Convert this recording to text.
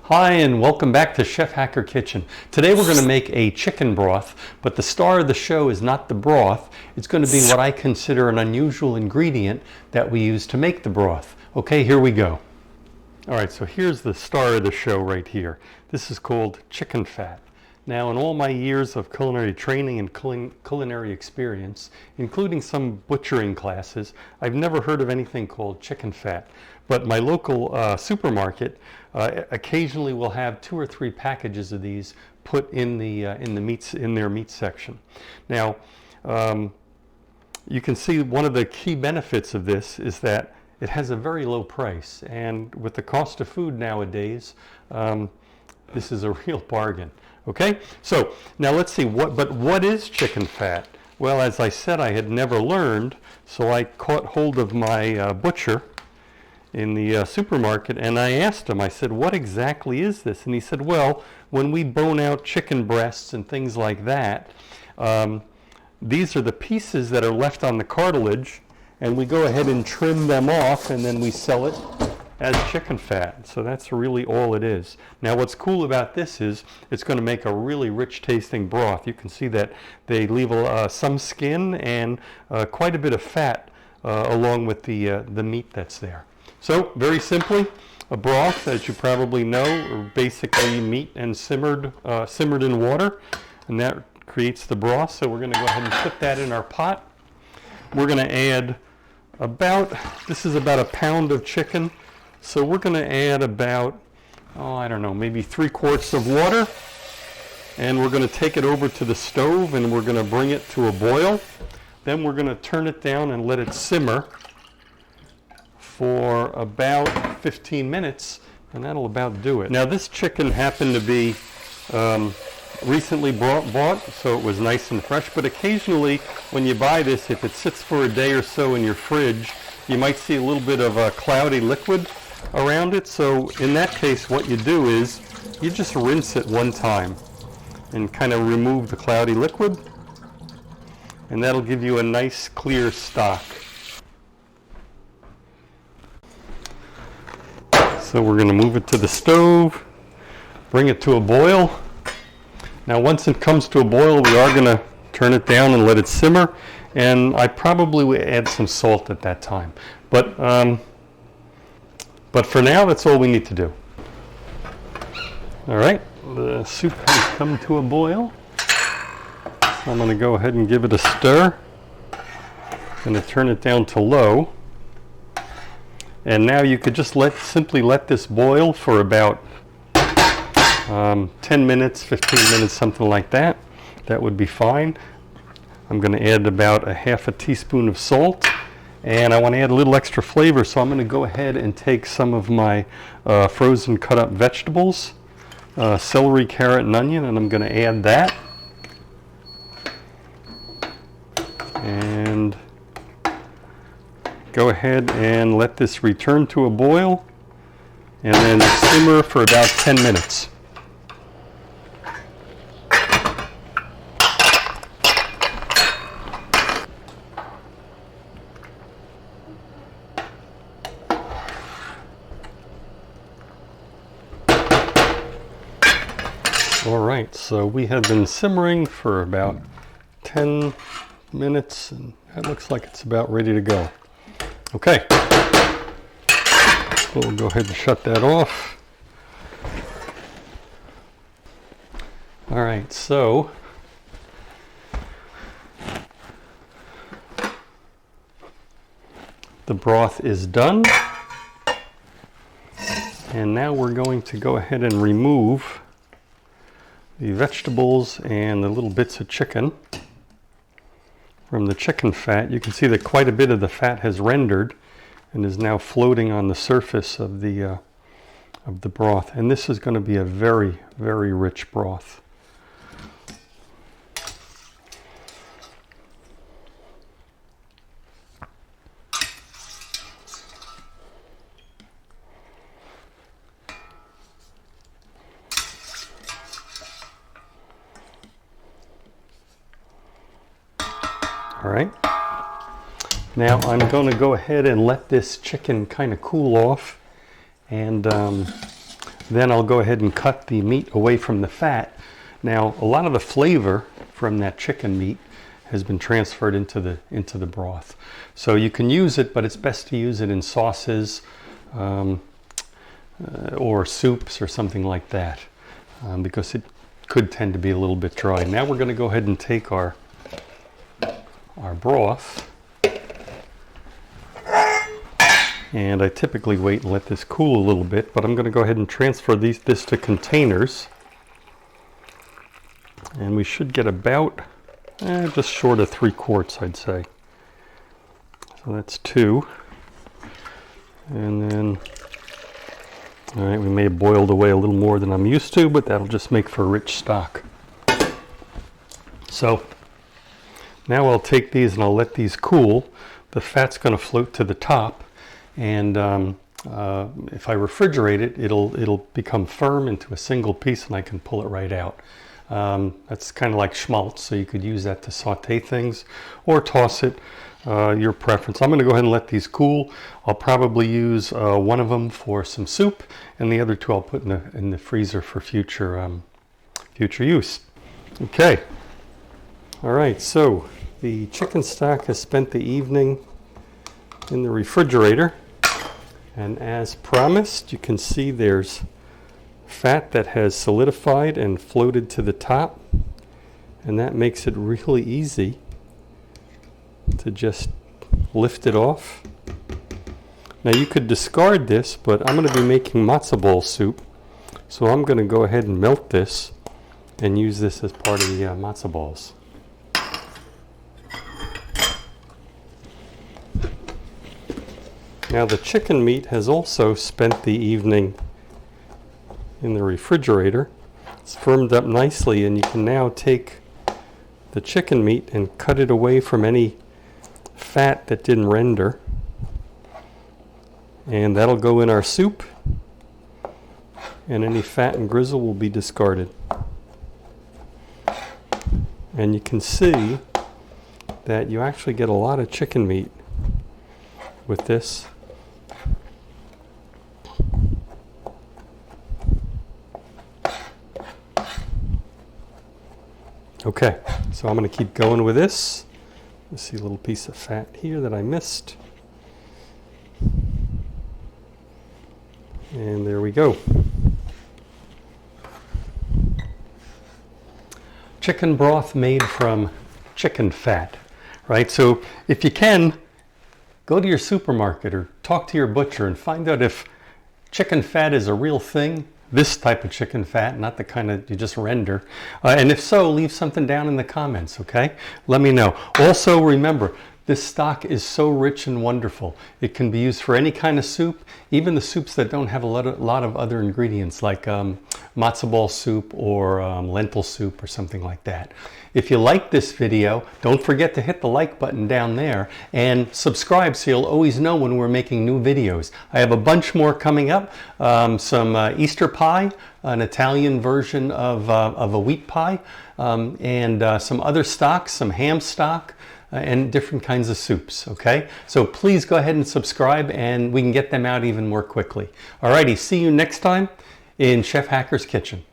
Hi and welcome back to Chef Hacker Kitchen. Today we're going to make a chicken broth, but the star of the show is not the broth. It's going to be what I consider an unusual ingredient that we use to make the broth. Okay, here we go. Alright, so here's the star of the show right here. This is called chicken fat. Now, in all my years of culinary training and culinary experience, including some butchering classes, I've never heard of anything called chicken fat. But my local supermarket occasionally will have 2 or 3 packages of these put in their meat section. Now, you can see one of the key benefits of this is that it has a very low price, and with the cost of food nowadays, this is a real bargain. Okay, so now let's see what is chicken fat? Well, as I said, I had never learned, so I caught hold of my butcher in the supermarket, and I asked him, I said, what exactly is this? And he said, well, when we bone out chicken breasts and things like that, these are the pieces that are left on the cartilage, and we go ahead and trim them off, and then we sell it as chicken fat. So that's really all it is. Now, what's cool about this is it's going to make a really rich tasting broth. You can see that they leave some skin and quite a bit of fat along with the meat that's there. So very simply, a broth, as you probably know, are basically meat and simmered in water, and that creates the broth. So we're going to go ahead and put that in our pot. We're going to add this is about a pound of chicken. So we're going to add about, I don't know, maybe 3 quarts of water, and we're going to take it over to the stove and we're going to bring it to a boil. Then we're going to turn it down and let it simmer for about 15 minutes, and that'll about do it. Now, this chicken happened to be recently bought, so it was nice and fresh, but occasionally when you buy this, if it sits for a day or so in your fridge, you might see a little bit of a cloudy liquid around it. So in that case, what you do is you just rinse it one time and kind of remove the cloudy liquid, and that'll give you a nice clear stock. So we're going to move it to the stove, bring it to a boil. Now, once it comes to a boil, we are going to turn it down and let it simmer, and I probably will add some salt at that time. But for now, that's all we need to do. All right, the soup has come to a boil. So I'm going to go ahead and give it a stir. I'm going to turn it down to low. And now you could just simply let this boil for about 10 minutes, 15 minutes, something like that. That would be fine. I'm going to add about a half a teaspoon of salt. And I want to add a little extra flavor, so I'm going to go ahead and take some of my frozen cut up vegetables, celery, carrot, and onion, and I'm going to add that. And go ahead and let this return to a boil, and then simmer for about 10 minutes. All right, so we have been simmering for about 10 minutes, and that looks like it's about ready to go. Okay, so we'll go ahead and shut that off. All right, so the broth is done, and now we're going to go ahead and remove the vegetables and the little bits of chicken from the chicken fat. You can see that quite a bit of the fat has rendered and is now floating on the surface of the broth. And this is going to be a very, very rich broth. All right, now I'm going to go ahead and let this chicken kind of cool off, and Then I'll go ahead and cut the meat away from the fat. Now, a lot of the flavor from that chicken meat has been transferred into the broth. So you can use it, but it's best to use it in sauces or soups or something like that, because it could tend to be a little bit dry. Now we're going to go ahead and take our broth, and I typically wait and let this cool a little bit, but I'm going to go ahead and transfer this to containers, and we should get about just short of 3 quarts, I'd say. So that's 2, and then, all right, we may have boiled away a little more than I'm used to, but that'll just make for a rich stock. So now I'll take these and I'll let these cool. The fat's going to float to the top, and if I refrigerate it, it'll become firm into a single piece, and I can pull it right out. That's kind of like schmaltz, so you could use that to saute things or toss it, your preference. I'm going to go ahead and let these cool. I'll probably use one of them for some soup, and the other 2 I'll put in the freezer for future use. Okay. All right, so the chicken stock has spent the evening in the refrigerator, and as promised, you can see there's fat that has solidified and floated to the top, and that makes it really easy to just lift it off. Now you could discard this, but I'm going to be making matzo ball soup, so I'm going to go ahead and melt this and use this as part of the matzo balls. Now the chicken meat has also spent the evening in the refrigerator. It's firmed up nicely, and you can now take the chicken meat and cut it away from any fat that didn't render, and that'll go in our soup, and any fat and grizzle will be discarded. And you can see that you actually get a lot of chicken meat with this. Okay, so I'm going to keep going with this. I see a little piece of fat here that I missed. And there we go. Chicken broth made from chicken fat, right? So if you can, go to your supermarket or talk to your butcher and find out if chicken fat is a real thing. This type of chicken fat, not the kind that you just render. And if so, leave something down in the comments, okay? Let me know. Also, remember, this stock is so rich and wonderful. It can be used for any kind of soup, even the soups that don't have a lot of other ingredients, like matzo ball soup or lentil soup or something like that. If you like this video, don't forget to hit the like button down there and subscribe so you'll always know when we're making new videos. I have a bunch more coming up, some Easter pie, an Italian version of a wheat pie, and some other stocks, some ham stock, and different kinds of soups, okay? So please go ahead and subscribe, and we can get them out even more quickly. Alrighty, see you next time in Chef Hacker's Kitchen.